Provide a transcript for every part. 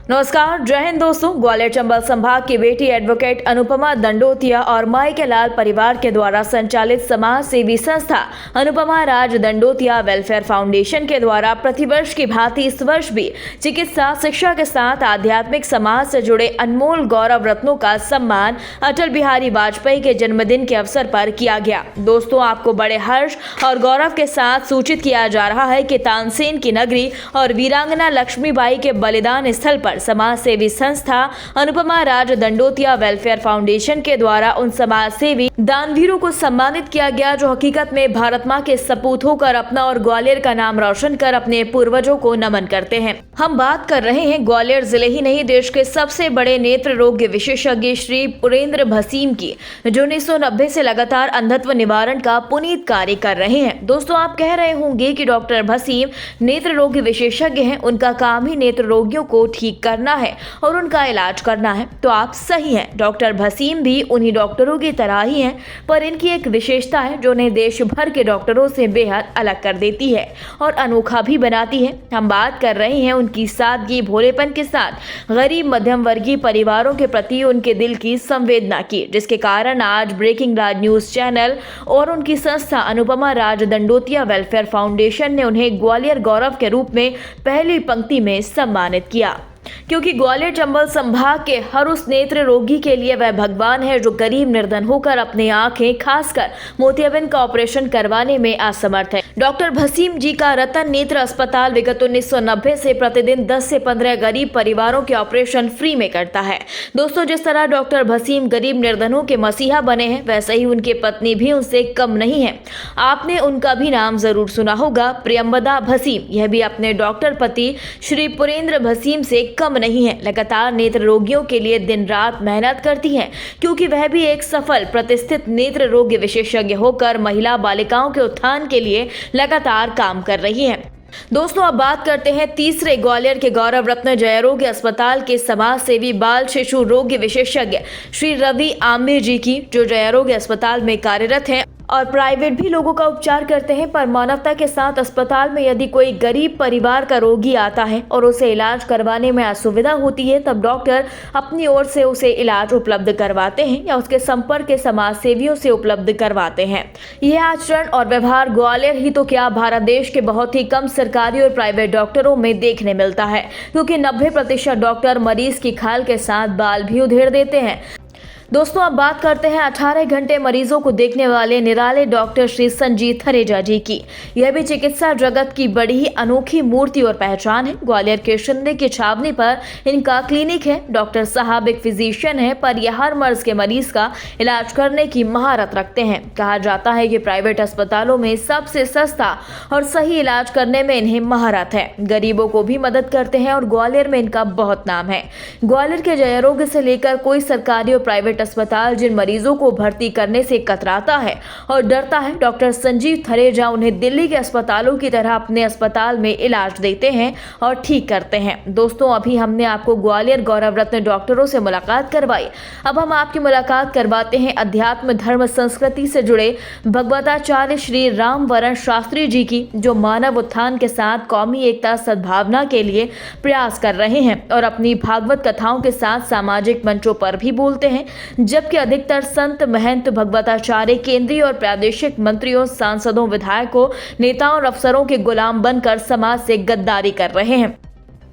नमस्कार, जय हिंद दोस्तों। ग्वालियर चंबल संभाग की बेटी एडवोकेट अनुपमा दंडोतिया और माई के लाल परिवार के द्वारा संचालित समाज सेवी संस्था अनुपमा राज दंडोतिया वेलफेयर फाउंडेशन के द्वारा प्रतिवर्ष की भांति इस वर्ष भी चिकित्सा शिक्षा के साथ आध्यात्मिक समाज से जुड़े अनमोल गौरव रत्नों का सम्मान अटल बिहारी वाजपेयी के जन्मदिन के अवसर पर किया गया। दोस्तों, आपको बड़े हर्ष और गौरव के साथ सूचित किया जा रहा है कि तानसेन की नगरी और वीरांगना लक्ष्मीबाई के बलिदान स्थल पर समाज सेवी संस्था अनुपमा राज दंडोतिया वेलफेयर फाउंडेशन के द्वारा उन समाज सेवी दानवीरों को सम्मानित किया गया जो हकीकत में भारत मां के सपूत होकर अपना और ग्वालियर का नाम रोशन कर अपने पूर्वजों को नमन करते हैं। हम बात कर रहे हैं ग्वालियर जिले ही नहीं देश के सबसे बड़े नेत्र रोग विशेषज्ञ श्री पुरेंद्र भसीम की, जो 1990 से लगातार अंधत्व निवारण का पुनीत कार्य कर रहे हैं। दोस्तों, आप कह रहे होंगे कि डॉक्टर भसीम नेत्र रोग विशेषज्ञ हैं, उनका काम ही नेत्र रोगियों को ठीक करना है और उनका इलाज करना है। तो आप सही हैं, डॉक्टर भसीम भी उन्हीं डॉक्टरों की तरह ही हैं, पर इनकी एक विशेषता है जो उन्हें देश भर के डॉक्टरों से बेहद अलग कर देती है और अनोखा भी बनाती है। हम बात कर रहे हैं उनकी सादगी भोलेपन के साथ गरीब मध्यम वर्गीय परिवारों के प्रति उनके दिल की संवेदना की, जिसके कारण आज ब्रेकिंग राज न्यूज चैनल और उनकी संस्था अनुपमा राज दंडोतिया वेलफेयर फाउंडेशन ने उन्हें ग्वालियर गौरव के रूप में पहली पंक्ति में सम्मानित किया, क्योंकि ग्वालियर चंबल संभाग के हर उस नेत्र रोगी के लिए वह भगवान है जो गरीब निर्धन होकर अपनी आंखें खासकर मोतियाबिंद का ऑपरेशन करवाने में असमर्थ है। डॉक्टर भसीम जी का रतन नेत्र अस्पताल विगत 1990 से प्रतिदिन 10 से 15 गरीब परिवारों के ऑपरेशन फ्री में करता है। दोस्तों, जिस तरह डॉक्टर भसीम गरीब निर्धनों के मसीहा बने हैं, वैसे ही उनकी पत्नी भी उनसे कम नहीं है। आपने उनका भी नाम जरूर सुना होगा, प्रियंवदा भसीम। यह भी अपने डॉक्टर पति श्री पुरेंद्र भसीम से कम नहीं है। लगातार नेत्र रोगियों के लिए दिन रात मेहनत करती हैं, क्योंकि वह भी एक सफल प्रतिष्ठित नेत्र रोग विशेषज्ञ होकर महिला बालिकाओं के उत्थान के लिए लगातार काम कर रही हैं। दोस्तों, अब बात करते हैं तीसरे ग्वालियर के गौरव रत्न जयरोग्य अस्पताल के समाज सेवी बाल शिशु रोग विशेषज्ञ श्री रवि आमिर जी की, जो जयरोग्य अस्पताल में कार्यरत हैं और प्राइवेट भी लोगों का उपचार करते हैं। पर मानवता के साथ अस्पताल में यदि कोई गरीब परिवार का रोगी आता है और उसे इलाज करवाने में असुविधा होती है, तब डॉक्टर अपनी ओर से उसे इलाज उपलब्ध करवाते हैं या उसके संपर्क के समाज सेवियों से उपलब्ध करवाते हैं। यह आचरण और व्यवहार ग्वालियर ही तो क्या, भारत देश के बहुत ही कम सरकारी और प्राइवेट डॉक्टरों में देखने मिलता है, क्योंकि 90% डॉक्टर मरीज की खाल के साथ बाल भी उधेड़ देते हैं। दोस्तों, अब बात करते हैं 18 घंटे मरीजों को देखने वाले निराले डॉक्टर श्री संजीव थरेजा जी की। यह भी चिकित्सा जगत की बड़ी ही अनोखी मूर्ति और पहचान है। ग्वालियर के शिंदे की छावनी पर इनका क्लिनिक है। डॉक्टर साहब एक फिजिशियन है, पर यह हर मर्ज के मरीज का इलाज करने की महारत रखते हैं। कहा जाता है कि प्राइवेट अस्पतालों में सबसे सस्ता और सही इलाज करने में इन्हें महारत है। गरीबों को भी मदद करते हैं और ग्वालियर में इनका बहुत नाम है। ग्वालियर के जयरोग्य से लेकर कोई सरकारी और प्राइवेट अस्पताल जिन मरीजों को भर्ती करने से कतराता है और डरता है, डॉक्टर संजीव थरेजा उन्हें दिल्ली के अस्पतालों की तरह अपने अस्पताल में इलाज देते हैं और ठीक करते हैं। दोस्तों, अभी हमने आपको ग्वालियर गौरव रत्न डॉक्टरों से मुलाकात करवाई। अब हम आपकी मुलाकात करवाते हैं अध्यात्म धर्म संस्कृति से जुड़े भगवताचार्य श्री रामवरण शास्त्री जी की, जो मानव उत्थान के साथ कौमी एकता सद्भावना के लिए प्रयास कर रहे हैं और अपनी भागवत कथाओं के साथ सामाजिक मंचों पर भी बोलते हैं, जबकि अधिकतर संत महंत भगवताचार्य केंद्रीय और प्रादेशिक मंत्रियों, सांसदों, विधायकों, नेताओं और अफसरों के गुलाम बनकर समाज से गद्दारी कर रहे हैं।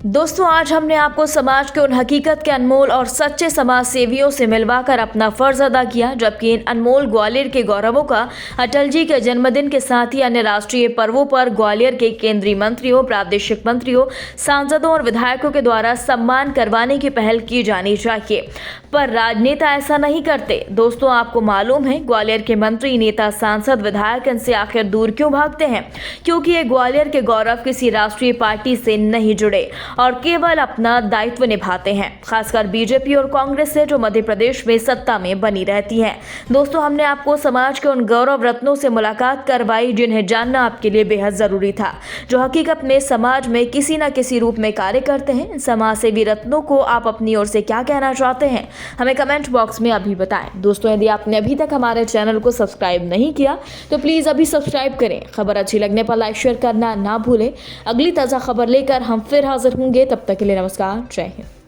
दोस्तों, आज हमने आपको समाज के उन हकीकत के अनमोल और सच्चे समाज सेवियों से मिलवाकर अपना फर्ज अदा किया, जबकि इन अनमोल ग्वालियर के गौरवों का अटल जी के जन्मदिन के साथ ही अन्य राष्ट्रीय पर्वों पर ग्वालियर के केंद्रीय मंत्रियों, प्रादेशिक मंत्रियों, सांसदों और विधायकों के द्वारा सम्मान करवाने की पहल की जानी चाहिए, पर राजनेता ऐसा नहीं करते। दोस्तों, आपको मालूम है ग्वालियर के मंत्री, नेता, सांसद, विधायक इनसे आखिर दूर क्यों भागते हैं? क्योंकि ये ग्वालियर के गौरव किसी राष्ट्रीय पार्टी से नहीं जुड़े और केवल अपना दायित्व निभाते हैं, खासकर बीजेपी और कांग्रेस से, जो मध्य प्रदेश में सत्ता में बनी रहती है। दोस्तों, हमने आपको समाज के उन गौरव रत्नों से मुलाकात करवाई जिन्हें जानना आपके लिए बेहद जरूरी था, जो हकीकत में समाज में किसी न किसी रूप में कार्य करते हैं। समाज सेवी रत्नों को आप अपनी ओर से क्या कहना चाहते हैं, हमें कमेंट बॉक्स में अभी बताएं। दोस्तों, यदि आपने अभी तक हमारे चैनल को सब्सक्राइब नहीं किया तो प्लीज़ अभी सब्सक्राइब करें। खबर अच्छी लगने पर लाइक शेयर करना ना भूलें। अगली ताज़ा खबर लेकर हम फिर हाजिर होंगे, तब तक के लिए नमस्कार, जय हिंद।